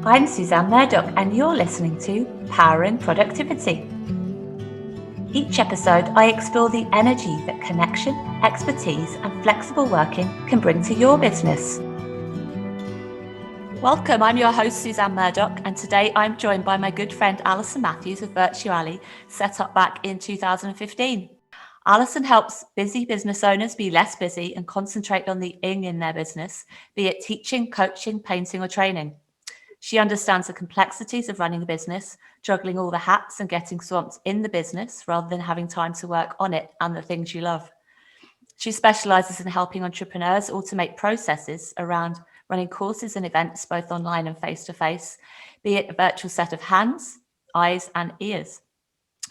I'm Suzanne Murdoch, and you're listening to Powering Productivity. Each episode, I explore the energy that connection, expertise, and flexible working can bring to your business. Welcome, I'm your host, Suzanne Murdoch, and today I'm joined by my good friend Alison Matthews of Virtuali, set up back in 2015. Alison helps busy business owners be less busy and concentrate on the ing in their business, be it teaching, coaching, painting, or training. She understands the complexities of running a business, juggling all the hats and getting swamped in the business rather than having time to work on it and the things you love. She specialises in helping entrepreneurs automate processes around running courses and events, both online and face-to-face, be it a virtual set of hands, eyes, and ears.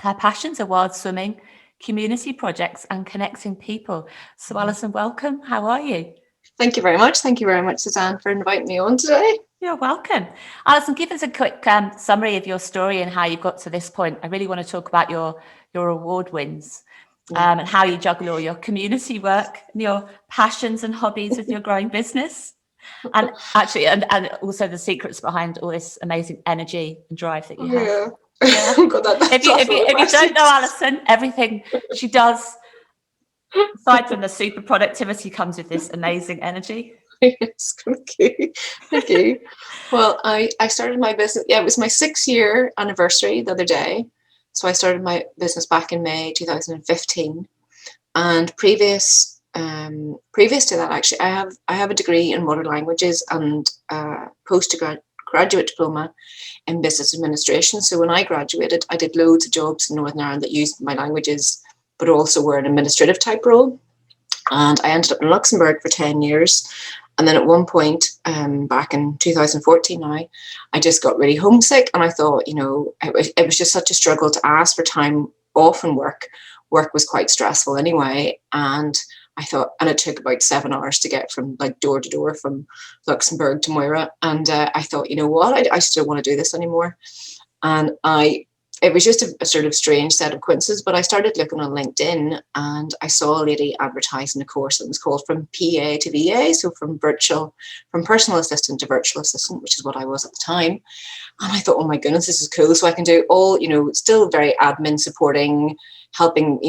Her passions are wild swimming, community projects, and connecting people. So, Alison, welcome. How are you? Thank you very much. Thank you very much, Suzanne, for inviting me on today. You're welcome. Alison, give us a quick summary of your story and how you got to this point. I really want to talk about your award wins and how you juggle all your community work and your passions and hobbies with your growing business. And actually, and also the secrets behind all this amazing energy and drive that you have. Yeah. If you don't know Alison, everything she does, aside from the super productivity, comes with this amazing energy. Yes, thank you. Well, I started my business. Yeah, it was my 6-year anniversary the other day. So I started my business back in May 2015. And previous to that, actually, I have a degree in modern languages and postgraduate diploma in business administration. So when I graduated, I did loads of jobs in Northern Ireland that used my languages, but also were an administrative type role. And I ended up in Luxembourg for 10 years. And then at one point, back in 2014 now, I just got really homesick. And I thought, it was just such a struggle to ask for time off from work. Work was quite stressful anyway. And I thought, and it took about 7 hours to get from like door to door from Luxembourg to Moira. And I thought, you know what, I still want to do this anymore. And it was just a sort of strange set of coincidences, but I started looking on LinkedIn and I saw a lady advertising a course that was called From PA to VA, so from personal assistant to virtual assistant, which is what I was at the time. And I thought, oh my goodness, this is cool. So I can do all, still very admin supporting, helping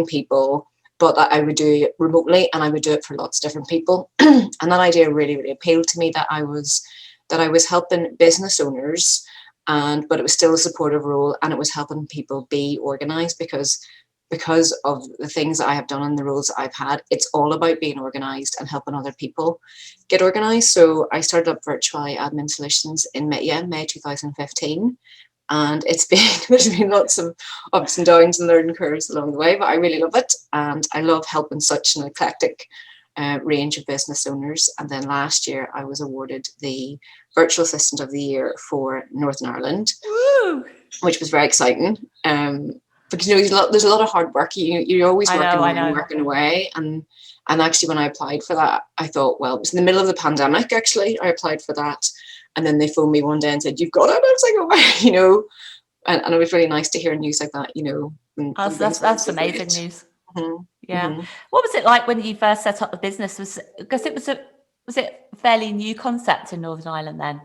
people, but I would do it remotely and I would do it for lots of different people. And that idea really, really appealed to me, that I was helping business owners, but it was still a supportive role, and it was helping people be organized because of the things that I have done and the roles that I've had. It's all about being organized and helping other people get organized. So I started up Virtuali Admin Solutions in May 2015. And there's been lots of ups and downs and learning curves along the way, but I really love it. And I love helping such an eclectic range of business owners. And then last year I was awarded the Virtual Assistant of the Year for Northern Ireland. Woo! Which was very exciting. Because there's a lot of hard work. You're always working away. And actually, when I applied for that, I thought, well, it was in the middle of the pandemic. Actually, I applied for that, and then they phoned me one day and said, "You've got it." I was like, "Oh," and it was really nice to hear news like that. That's amazing news. Mm-hmm. Yeah. Mm-hmm. What was it like when you first set up the business? Was it a fairly new concept in Northern Ireland then?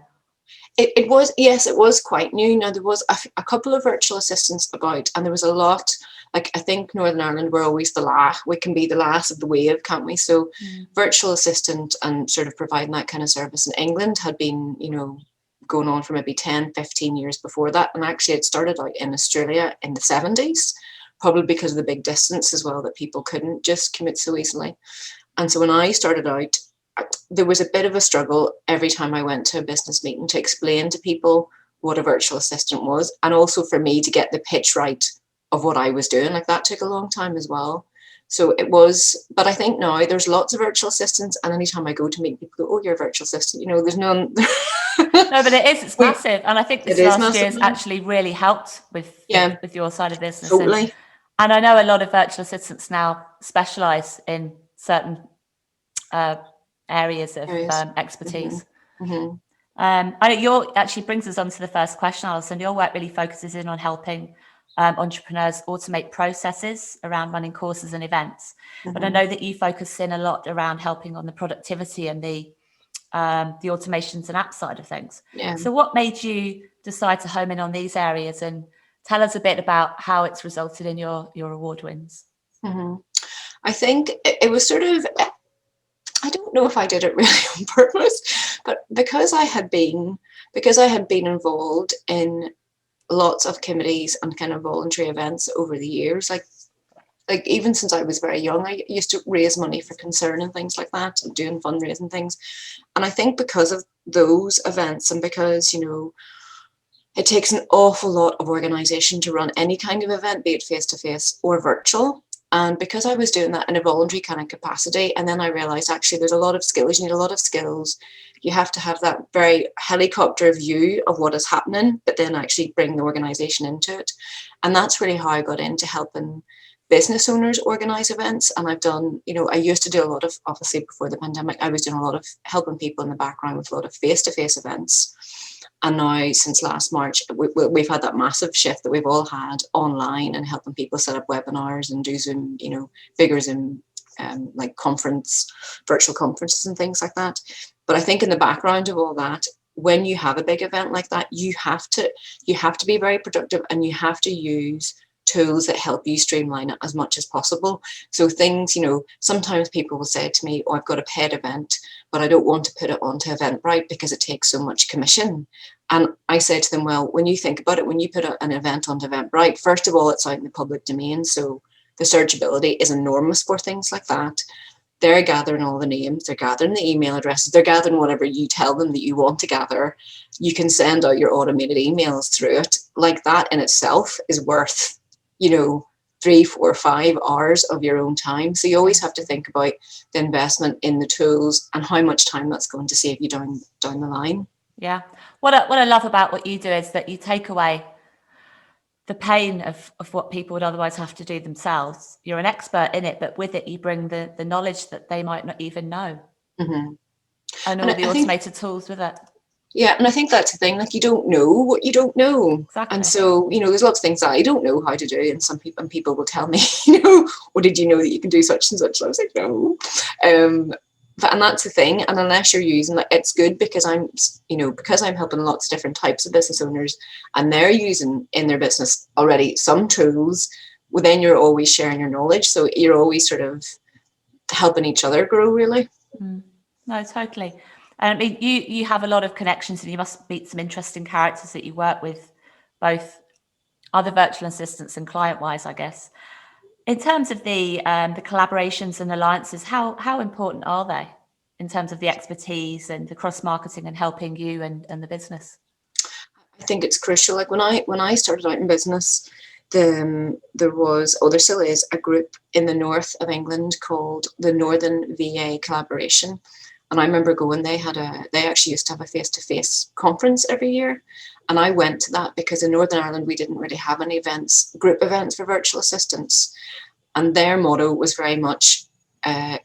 It was, yes, it was quite new. Now, there was a couple of virtual assistants about, and there was a lot, I think Northern Ireland, we're always we can be the last of the wave, can't we? So virtual assistant and sort of providing that kind of service in England had been, going on for maybe 10, 15 years before that. And actually it started out in Australia in the 70s, probably because of the big distance as well, that people couldn't just commute so easily. And so when I started out, there was a bit of a struggle every time I went to a business meeting to explain to people what a virtual assistant was, and also for me to get the pitch right of what I was doing. Like, that took a long time as well. So it was, but I think now there's lots of virtual assistants, and anytime I go to meet people, go, "Oh, you're a virtual assistant." There's none. No, but it's massive, and I think this last year has actually really helped with your side of business. Totally. And I know a lot of virtual assistants now specialise in certain areas of expertise. Mm-hmm. I know actually brings us on to the first question, Alison. Your work really focuses in on helping entrepreneurs automate processes around running courses and events. Mm-hmm. But I know that you focus in a lot around helping on the productivity and the the automations and app side of things. Yeah. So what made you decide to home in on these areas, and tell us a bit about how it's resulted in your award wins? Mm-hmm. I think it was sort of, I don't know if I did it really on purpose, but because I had been involved in lots of committees and kind of voluntary events over the years, like even since I was very young, I used to raise money for Concern and things like that, and doing fundraising things. And I think because of those events, and because, it takes an awful lot of organisation to run any kind of event, be it face-to-face or virtual. And because I was doing that in a voluntary kind of capacity, and then I realised actually there's a lot of skills, you need a lot of skills. You have to have that very helicopter view of what is happening, but then actually bring the organisation into it. And that's really how I got into helping business owners organise events. And I've done, I used to do a lot of, obviously before the pandemic, I was doing a lot of helping people in the background with a lot of face-to-face events. And now, since last March, we've had that massive shift that we've all had online, and helping people set up webinars and do Zoom, bigger Zoom, like virtual conferences and things like that. But I think in the background of all that, when you have a big event like that, you have to be very productive, and you have to use tools that help you streamline it as much as possible. So things, sometimes people will say to me, oh, I've got a paid event, but I don't want to put it onto Eventbrite because it takes so much commission. And I say to them, well, when you think about it, when you put an event onto Eventbrite, first of all, it's out in the public domain. So the searchability is enormous for things like that. They're gathering all the names, they're gathering the email addresses, they're gathering whatever you tell them that you want to gather. You can send out your automated emails through it. Like, that in itself is worth 3, 4, 5 hours of your own time. So you always have to think about the investment in the tools and how much time that's going to save you down the line. Yeah. What I love about what you do is that you take away the pain of what people would otherwise have to do themselves. You're an expert in it, but with it, you bring the knowledge that they might not even know. Mm-hmm. And all the automated tools with it. Yeah, and I think that's the thing, like, you don't know what you don't know. Exactly. And so, there's lots of things that I don't know how to do, and people will tell me, or did you know that you can do such and such? And I was like, no. And that's the thing. And unless you're using it, it's good because I'm helping lots of different types of business owners, and they're using in their business already some tools. Well, then you're always sharing your knowledge. So you're always sort of helping each other grow, really. No, totally. I mean, you have a lot of connections, and you must meet some interesting characters that you work with, both other virtual assistants and client-wise, I guess. In terms of the collaborations and alliances, how important are they in terms of the expertise and the cross-marketing and helping you and the business? I think it's crucial. Like, when I started out in business, there still is a group in the north of England called the Northern VA Collaboration. And I remember going, they actually used to have a face-to-face conference every year. And I went to that because in Northern Ireland, we didn't really have any group events for virtual assistants. And their motto was very much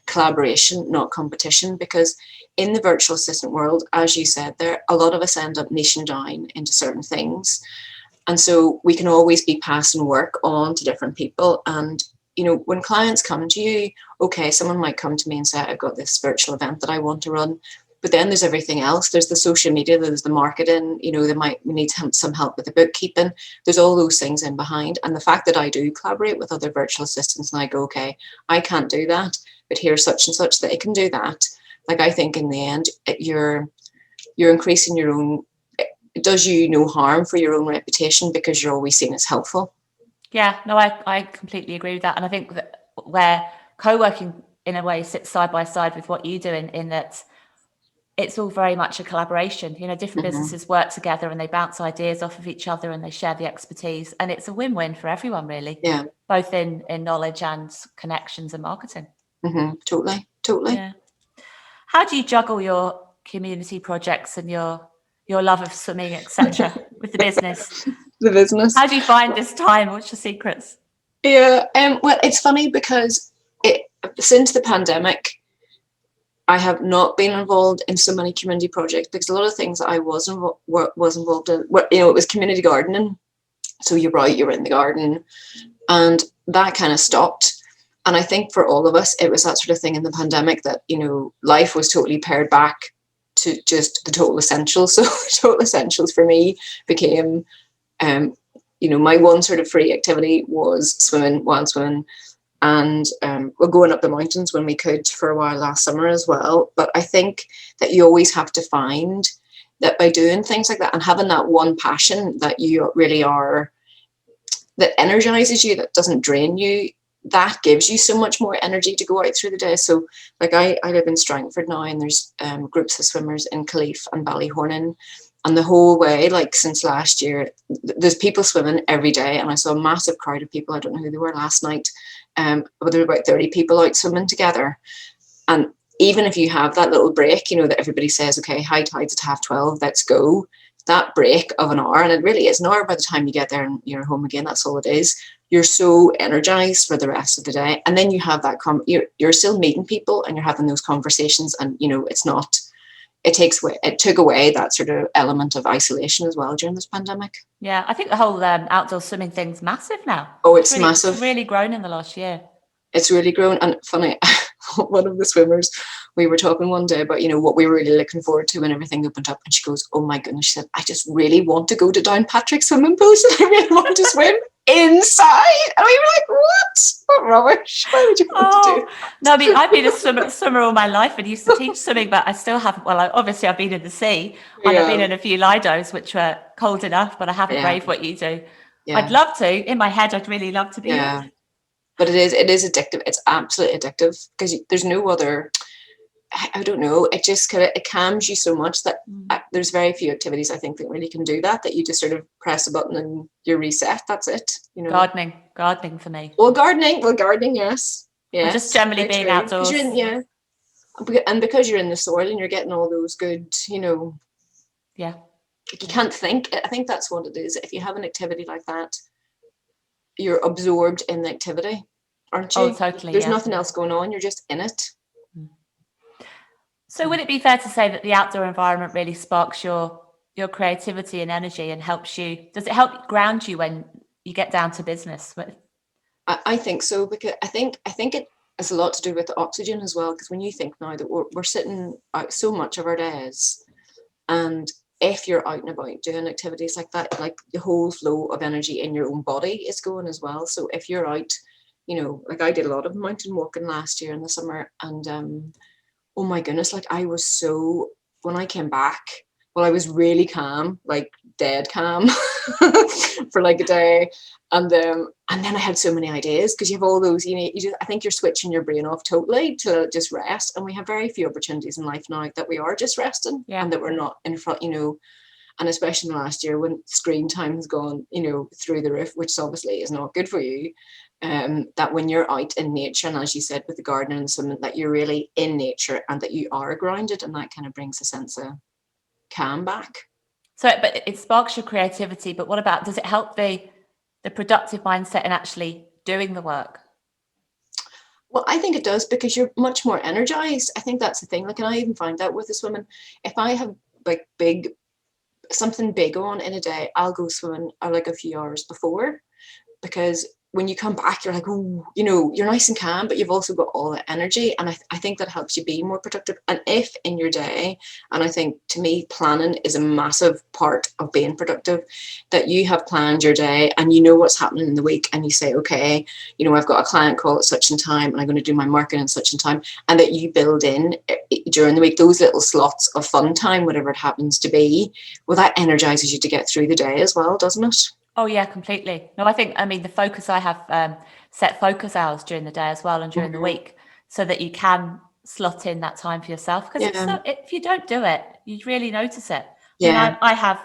collaboration, not competition, because in the virtual assistant world, as you said, a lot of us end up niching down into certain things. And so we can always be passing work on to different people. And when clients come to you, okay, someone might come to me and say, I've got this virtual event that I want to run. But then there's everything else. There's the social media, there's the marketing, we need some help with the bookkeeping. There's all those things in behind. And the fact that I do collaborate with other virtual assistants, and I go, okay, I can't do that, but here's such and such that it can do that. Like, I think in the end, you're increasing your own, it does you no harm for your own reputation, because you're always seen as helpful. Yeah, no, I completely agree with that. And I think that where co-working in a way sits side by side with what you do in that it's all very much a collaboration. Different businesses work together and they bounce ideas off of each other and they share the expertise. And it's a win-win for everyone, really. Yeah. Both in knowledge and connections and marketing. Totally. Yeah. How do you juggle your community projects and your love of swimming, etc., with the business? The business. How do you find this time? What's your secrets? Yeah. Well, it's funny because since the pandemic, I have not been involved in so many community projects, because a lot of things that I was involved in, it was community gardening. So you're out, you're in the garden, and that kind of stopped. And I think for all of us, it was that sort of thing in the pandemic that, life was totally pared back to just the total essentials. So the total essentials for me became, my one sort of free activity was swimming, wild swimming, and we're going up the mountains when we could for a while last summer as well. But I think that you always have to find that by doing things like that and having that one passion that you really are, that energizes you, that doesn't drain you, that gives you so much more energy to go out through the day. So like I live in Strangford now, and there's groups of swimmers in Calif and Ballyhornan, and the whole way, like since last year, there's people swimming every day, and I saw a massive crowd of people. I don't know who they were last night, but there were about 30 people out swimming together. And even if you have that little break, that everybody says, okay, high tide's at 12:30, let's go. That break of an hour, and it really is an hour by the time you get there and you're home again, that's all it is. You're so energized for the rest of the day. And then you have that, you're still meeting people and you're having those conversations, and, it took away that sort of element of isolation as well during this pandemic. Yeah, I think the whole outdoor swimming thing's massive now. Oh, it's massive. It's really grown in the last year. It's really grown. And funny, one of the swimmers, we were talking one day about, what we were really looking forward to when everything opened up. And she goes, oh my goodness, she said, I just really want to go to Downpatrick swimming pools. I really want to swim inside. And we were like, what rubbish? Why would you want to do? No, I mean, I've been a swimmer all my life and used to teach swimming, but I still haven't. Well, obviously I've been in the sea, and I've been in a few Lidos, which were cold enough, but I haven't braved what you do. Yeah. I'd love to. In my head, I'd really love to be. Yeah. But it is addictive. It's absolutely addictive, because there's no other, I don't know, it just it calms you so much that there's very few activities I think that really can do that you just sort of press a button and you're reset. That's it. Gardening for me. Well, gardening, yes. Or just generally being outdoors. And because you're in the soil and you're getting all those good, yeah. You can't think. I think that's what it is. If you have an activity like that, you're absorbed in the activity, aren't you? Oh, totally. There's nothing else going on. You're just in it. So would it be fair to say that the outdoor environment really sparks your creativity and energy and does it help ground you when you get down to business? I think so, because I think it has a lot to do with the oxygen as well, because when you think now that we're sitting out so much of our days, and if you're out and about doing activities like that, like the whole flow of energy in your own body is going as well. So if you're out, like I did a lot of mountain walking last year in the summer, and oh my goodness, like when I came back, I was really calm, like dead calm for like a day. And then I had so many ideas, because you have all those, I think you're switching your brain off totally to just rest. And we have very few opportunities in life now that we are just resting, and that we're not in front, and especially in the last year when screen time has gone, through the roof, which obviously is not good for you. That when you're out in nature, and as you said with the gardening and swimming, that you're really in nature and that you are grounded, and that kind of brings a sense of calm back. So, but it sparks your creativity, but what about, does it help the productive mindset in actually doing the work? Well, I think it does, because you're much more energized. I think that's the thing. Like, and I even find that with the swimming, if I have like something big on in a day, I'll go swimming like a few hours before, because when you come back, you're like, oh, you're nice and calm, but you've also got all that energy. And I think that helps you be more productive. And if in your day, and I think to me, planning is a massive part of being productive, that you have planned your day and you know what's happening in the week, and you say, okay, I've got a client call at such and time, and I'm going to do my marketing at such and time, and that you build in during the week those little slots of fun time, whatever it happens to be. Well, that energizes you to get through the day as well, doesn't it? Oh yeah, completely. No, I mean, the focus, I have set focus hours during the day as well, and during the week, so that you can slot in that time for yourself. Because if you don't do it, you really notice it. Yeah. I mean,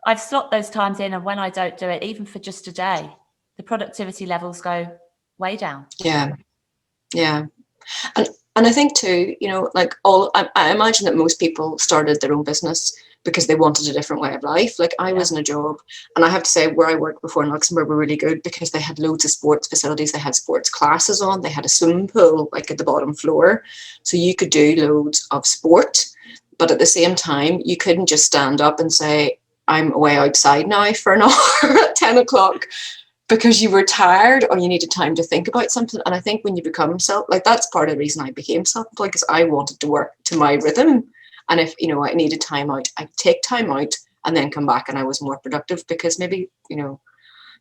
I've slot those times in, and when I don't do it, even for just a day, the productivity levels go way down. Yeah. And I think too, I imagine that most people started their own business because they wanted a different way of life. Like I was in a job, and I have to say where I worked before in Luxembourg were really good, because they had loads of sports facilities. They had sports classes on, they had a swimming pool like at the bottom floor. So you could do loads of sport, but at the same time, you couldn't just stand up and say, I'm away outside now for an hour at 10 o'clock. Because you were tired or you needed time to think about something. And I think when you become that's part of the reason I became self-employed, because I wanted to work to my rhythm. And if, I needed time out, I'd take time out and then come back, and I was more productive, because maybe,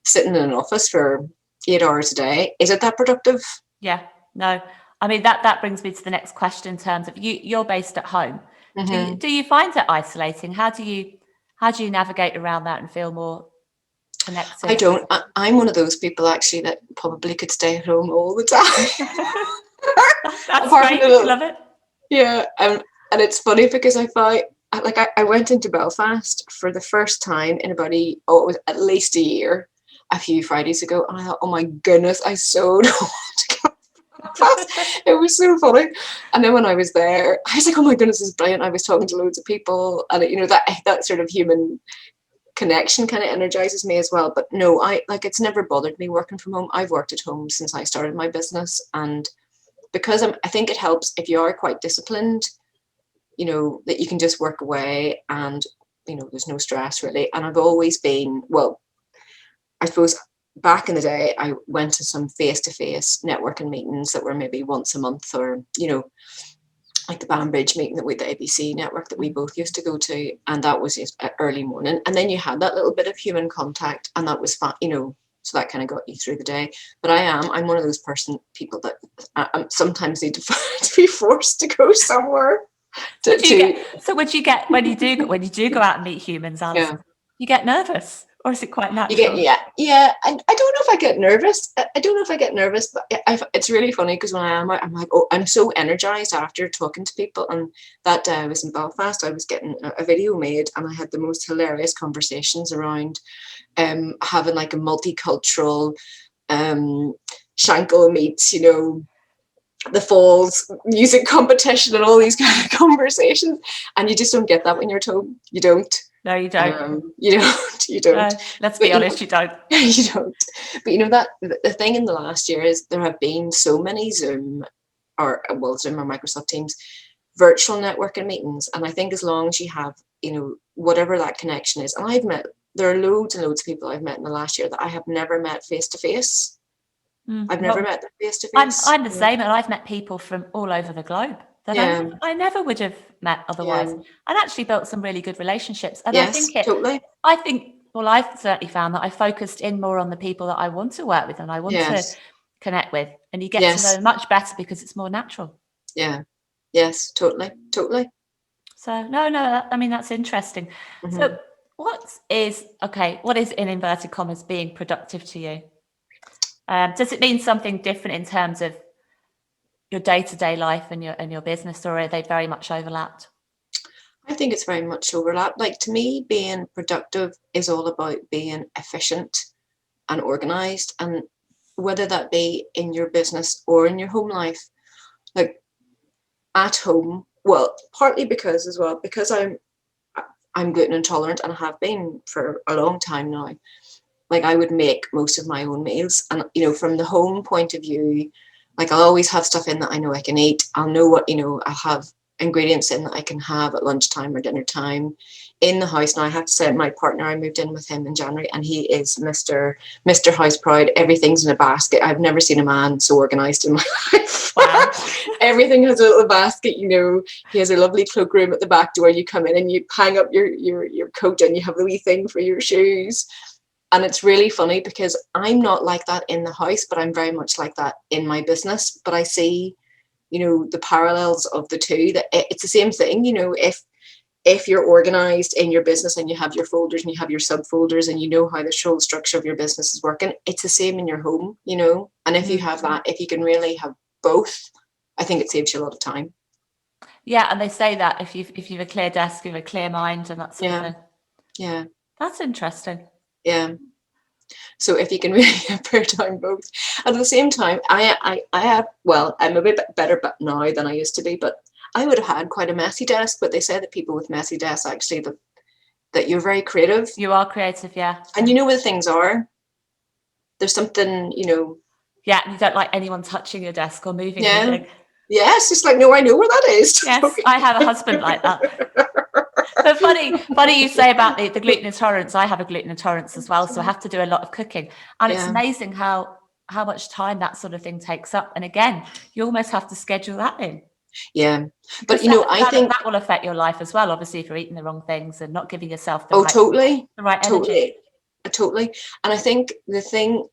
sitting in an office for 8 hours a day, is it that productive? Yeah, no. I mean, that brings me to the next question in terms of you're based at home. Mm-hmm. Do you find it isolating? How do you navigate around that and feel more connected? I don't. I'm one of those people actually that probably could stay at home all the time. That's great. I love it. Yeah, and it's funny because I went into Belfast for the first time in about it was at least a year, a few Fridays ago, and I thought, oh my goodness, I so don't want to go to Belfast. It was so funny. And then when I was there, I was like, oh my goodness, this is brilliant. I was talking to loads of people, and that sort of human connection kind of energizes me as well. But no, it's never bothered me working from home. I've worked at home since I started my business, and because I think it helps if you are quite disciplined, that you can just work away, and there's no stress really. And I've always been, well, I suppose back in the day I went to some face-to-face networking meetings that were maybe once a month, or like the Banbridge meeting with the ABC network that we both used to go to, and that was just early morning, and then you had that little bit of human contact, and that was fun, so that kind of got you through the day. But I'm one of those people that sometimes need to be forced to go somewhere. So would you get when you do go out and meet humans, Alice, you get nervous, or is it quite natural? Yeah. I don't know if I get nervous. But it's really funny because when I am out, I'm like, oh, I'm so energized after talking to people. And that day I was in Belfast, I was getting a video made, and I had the most hilarious conversations around having like a multicultural Shankill meets, the Falls music competition, and all these kind of conversations, and you just don't get that when you're at home. You don't. No, you don't. You don't. No, let's be honest, you don't. You don't. But that the thing in the last year is there have been so many Zoom or Microsoft Teams virtual networking meetings, and I think as long as you have whatever that connection is, and there are loads and loads of people I've met in the last year that I have never met face to face. I've never met them face to face. I'm the same, and I've met people from all over the globe that I never would have met otherwise, and actually built some really good relationships. And yes, totally. Well, I've certainly found that I focused in more on the people that I want to work with and I want to connect with, and you get to know them much better because it's more natural. Yeah. Yes, totally. So no, I mean, that's interesting. Mm-hmm. So what is in inverted commas being productive to you? Does it mean something different in terms of your day-to-day life and your business, or are they very much overlapped? I think it's very much overlapped. Like, to me, being productive is all about being efficient and organized, and whether that be in your business or in your home life. Like at home, well, partly because I'm gluten intolerant, and I have been for a long time now. Like, I would make most of my own meals, and from the home point of view, like, I'll always have stuff in that I know I can eat. I'll know what I'll have ingredients in that I can have at lunchtime or dinner time in the house. Now, I have to say, my partner, I moved in with him in January, and he is Mr. House Proud. Everything's in a basket. I've never seen a man so organized in my life. Wow. Everything has a little basket. He has a lovely cloakroom at the back door. You come in and you hang up your coat, and you have the wee thing for your shoes. And it's really funny because I'm not like that in the house, but I'm very much like that in my business. But I see, the parallels of the two, that it's the same thing. If you're organized in your business and you have your folders and you have your subfolders and you know how the whole structure of your business is working, it's the same in your home, And if you have that, if you can really have both, I think it saves you a lot of time. Yeah, and they say that if you've a clear desk, you have a clear mind, and that sort of thing. Yeah. That's interesting. Yeah. So if you can really pair down both. At the same time, I have, well, I'm a bit better now than I used to be, but I would have had quite a messy desk. But they say that people with messy desks actually that you're very creative. You are creative, yeah. And where things are. There's something, Yeah, you don't like anyone touching your desk or moving anything. Yeah, it's just like, no, I know where that is. Yes, I have a husband like that. But funny you say about the gluten intolerance. I have a gluten intolerance as well, so I have to do a lot of cooking, and it's amazing how much time that sort of thing takes up. And again, you almost have to schedule that in. Yeah. But, Because I think, that will affect your life as well, obviously, if you're eating the wrong things and not giving yourself totally, the right energy. totally. And I think the thing,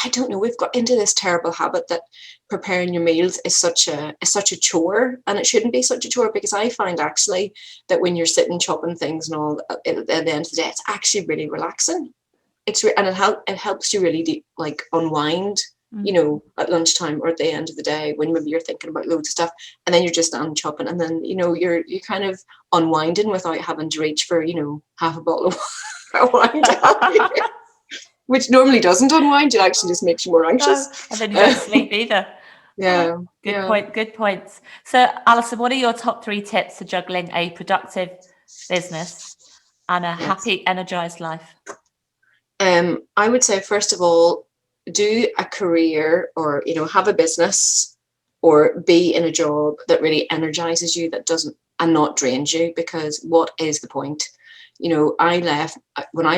I don't know, we've got into this terrible habit that preparing your meals is such a chore, and it shouldn't be such a chore, because I find actually that when you're sitting chopping things and all at the end of the day, it's actually really relaxing. And it helps you really like unwind, at lunchtime or at the end of the day, when maybe you're thinking about loads of stuff, and then you're just on chopping, and then you're kind of unwinding without having to reach for half a bottle of wine to help you. Which normally doesn't unwind, it actually just makes you more anxious. And then you don't sleep either. Yeah. Good points. So, Alison, what are your top 3 tips to juggling a productive business and a happy, energized life? I would say, first of all, do a career, or have a business, or be in a job that really energizes you, that doesn't and not drains you, because what is the point? When I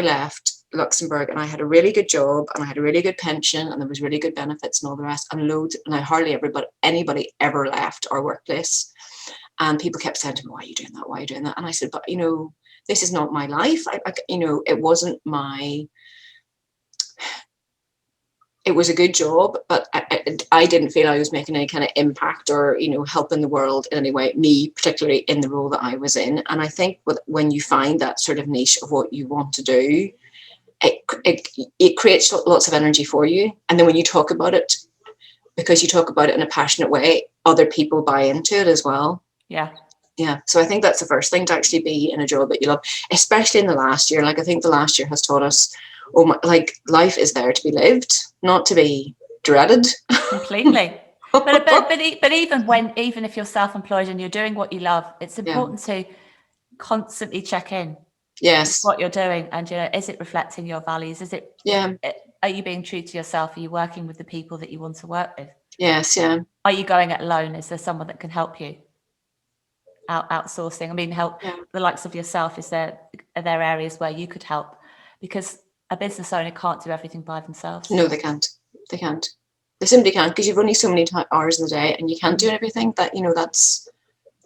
left Luxembourg, and I had a really good job, and I had a really good pension, and there was really good benefits and all the rest, and I hardly anybody ever left our workplace. And people kept saying to me, why are you doing that? Why are you doing that? And I said, but this is not my life. It wasn't it was a good job, but I didn't feel I was making any kind of impact, or helping the world in any way, me particularly, in the role that I was in. And I think when you find that sort of niche of what you want to do, it creates lots of energy for you. And then when you talk about it, because you talk about it in a passionate way, other people buy into it as well. Yeah. So I think that's the first thing, to actually be in a job that you love, especially in the last year. Like, I think the last year has taught us, life is there to be lived, not to be dreaded. Completely. But even if you're self-employed and you're doing what you love, it's important to constantly check in. Yes. What you're doing, and is it reflecting your values? Is it? Yeah. Are you being true to yourself? Are you working with the people that you want to work with? Yes. Yeah. Are you going it alone? Is there someone that can help you? Outsourcing. I mean, help the likes of yourself. Are there areas where you could help? Because a business owner can't do everything by themselves. No, they can't. They simply can't, because you've only so many hours in the day, and you can't do everything. That's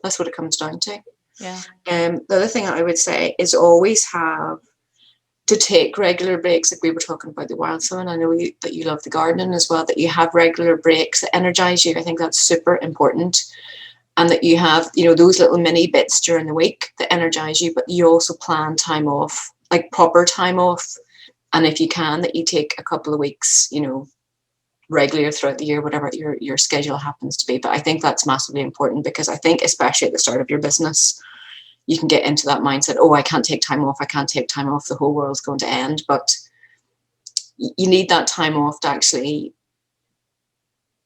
what it comes down to. Yeah. The other thing I would say is always have to take regular breaks. Like we were talking about the wild sun, I know that you love the gardening as well, that you have regular breaks that energize you. I think that's super important. And that you have, those little mini bits during the week that energize you, but you also plan time off, like proper time off. And if you can, that you take a couple of weeks, regular throughout the year, whatever your schedule happens to be. But I think that's massively important, because I think especially at the start of your business, you can get into that mindset, oh, I can't take time off. The whole world's going to end. But you need that time off to actually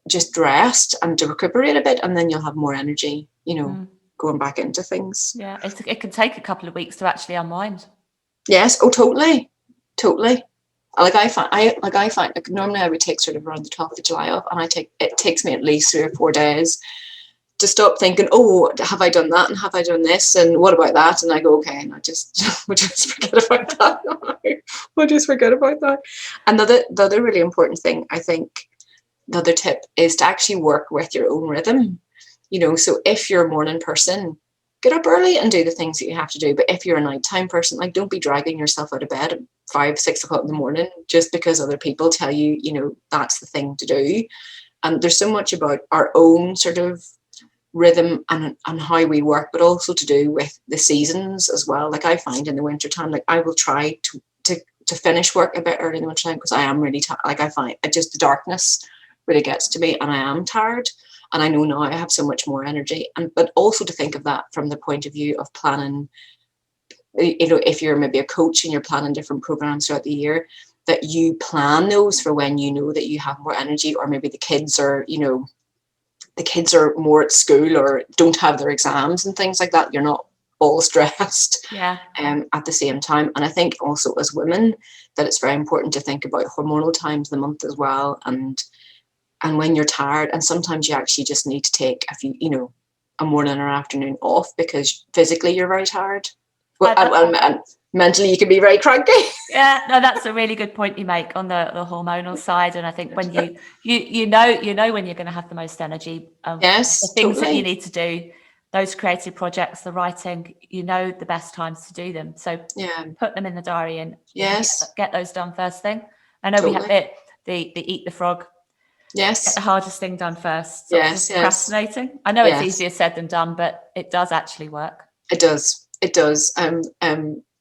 just rest and to recuperate a bit, and then you'll have more energy, going back into things. Yeah, it can take a couple of weeks to actually unwind. Yes. Oh, totally. I find normally I would take sort of around the 12th of July off, and it takes me at least 3 or 4 days to stop thinking, oh, have I done that, and have I done this, and what about that? And I go, okay, and we'll just forget about that. We'll just forget about that. And the other really important thing, I think, the other tip is to actually work with your own rhythm. So if you're a morning person, get up early and do the things that you have to do. But if you're a nighttime person, don't be dragging yourself out of bed at 5, 6 o'clock in the morning just because other people tell you, that's the thing to do. And there's so much about our own sort of rhythm and how we work, but also to do with the seasons as well. Like I find in the wintertime, I will try to finish work a bit early in the wintertime, because I am really tired. I find just the darkness really gets to me, and I am tired. And I know now I have so much more energy. But also to think of that from the point of view of planning, if you're maybe a coach and you're planning different programs throughout the year, that you plan those for when you know that you have more energy, or maybe the kids are more at school or don't have their exams and things like that. You're not all stressed at the same time. And I think also as women that it's very important to think about hormonal times of the month as well, and when you're tired, and sometimes you actually just need to take a few, a morning or afternoon off, because physically you're very tired. Well, and mentally you can be very cranky. Yeah, no, that's a really good point you make on the hormonal side. And I think when you know when you're going to have the most energy, Yes, the things that you totally. need to do, those creative projects, the writing, the best times to do them. So Yeah. put them in the diary and Yes. get those done first thing. I know we have the eat the frog. Yes. Get the hardest thing done first. Yes. Procrastinating. I know it's easier said than done, but it does actually work. It does. It does.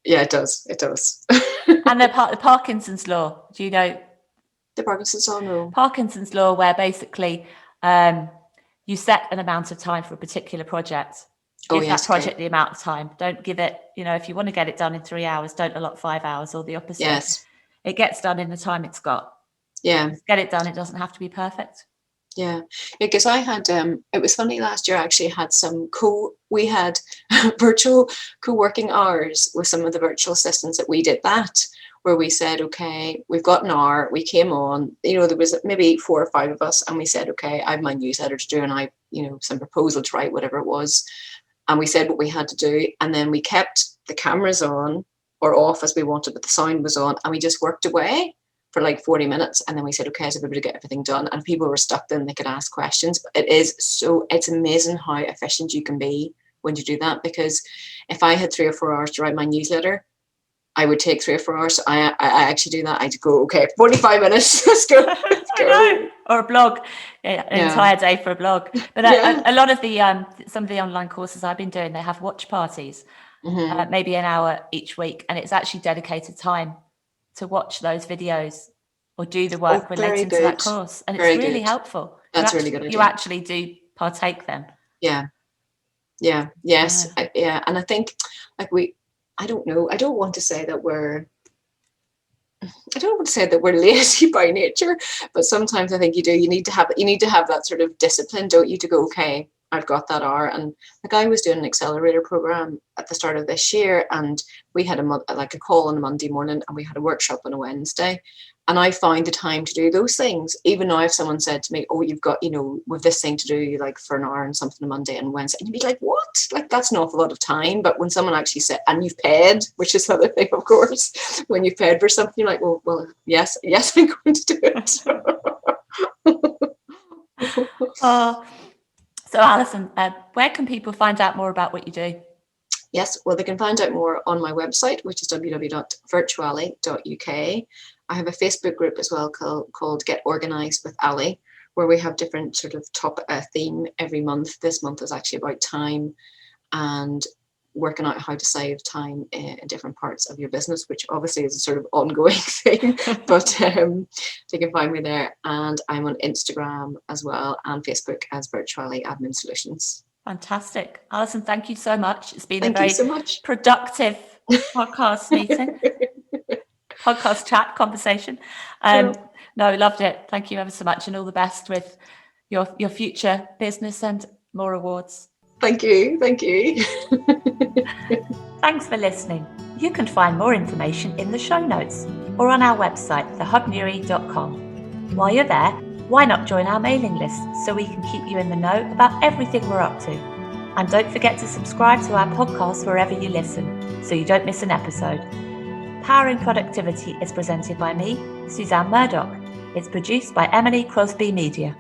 Yeah, it does. It does. And they're part of the Parkinson's law. Do you know the Parkinson's law? No. Parkinson's law, where basically you set an amount of time for a particular project. Give that project the amount of time. Don't give it, if you want to get it done in 3 hours, don't allot 5 hours or the opposite. Yes. It gets done in the time it's got. Yeah. Get it done. It doesn't have to be perfect. Yeah. Because I had, it was funny, last year I actually had we had virtual co-working hours with some of the virtual assistants that we did that, where we said, okay, we've got an hour, we came on, there was maybe 4 or 5 of us, and we said, okay, I have my newsletter to do, and I, some proposal to write, whatever it was. And we said what we had to do, and then we kept the cameras on or off as we wanted, but the sound was on, and we just worked away for like 40 minutes. And then we said, okay, so everybody get everything done. And people were stuck then, they could ask questions. But it's amazing how efficient you can be when you do that. Because if I had 3 or 4 hours to write my newsletter, I would take 3 or 4 hours. I actually do that. I'd go, okay, 45 minutes, let's go. Or a blog, an entire day for a blog. But a lot of the some of the online courses I've been doing, they have watch parties, maybe an hour each week, and it's actually dedicated time to watch those videos or do the work relating to that course, and it's really helpful. That's really good. You actually do partake then. Yeah. Yes. And I think I don't know. I don't want to say that we're lazy by nature, but sometimes I think you do. You need to have that sort of discipline, don't you, to go, okay, I've got that hour. And the guy was doing an accelerator program at the start of this year, and we had a call on a Monday morning, and we had a workshop on a Wednesday. And I found the time to do those things. Even now, if someone said to me, oh, you've got, with this thing to do, like for an hour and something on Monday and Wednesday, and you'd be like, what? Like, that's an awful lot of time. But when someone actually said, and you've paid, which is the other thing, of course, when you've paid for something, you're like, well, yes, I'm going to do it. So Alison, where can people find out more about what you do? Yes, well, they can find out more on my website, which is www.virtuali.uk. I have a Facebook group as well called Get Organised with Ali, where we have different sort of top theme every month. This month is actually about time and working out how to save time in different parts of your business, which obviously is a sort of ongoing thing. But they can find me there. And I'm on Instagram as well and Facebook as Virtuali Admin Solutions. Fantastic. Alison, thank you so much. It's been a very productive podcast meeting. Podcast chat conversation. No, loved it. Thank you ever so much, and all the best with your future business and more awards. Thank you. Thanks for listening. You can find more information in the show notes or on our website, thehubnuri.com. While you're there, why not join our mailing list so we can keep you in the know about everything we're up to? And don't forget to subscribe to our podcast wherever you listen so you don't miss an episode. Powering Productivity is presented by me, Suzanne Murdoch. It's produced by Emily Crosby Media.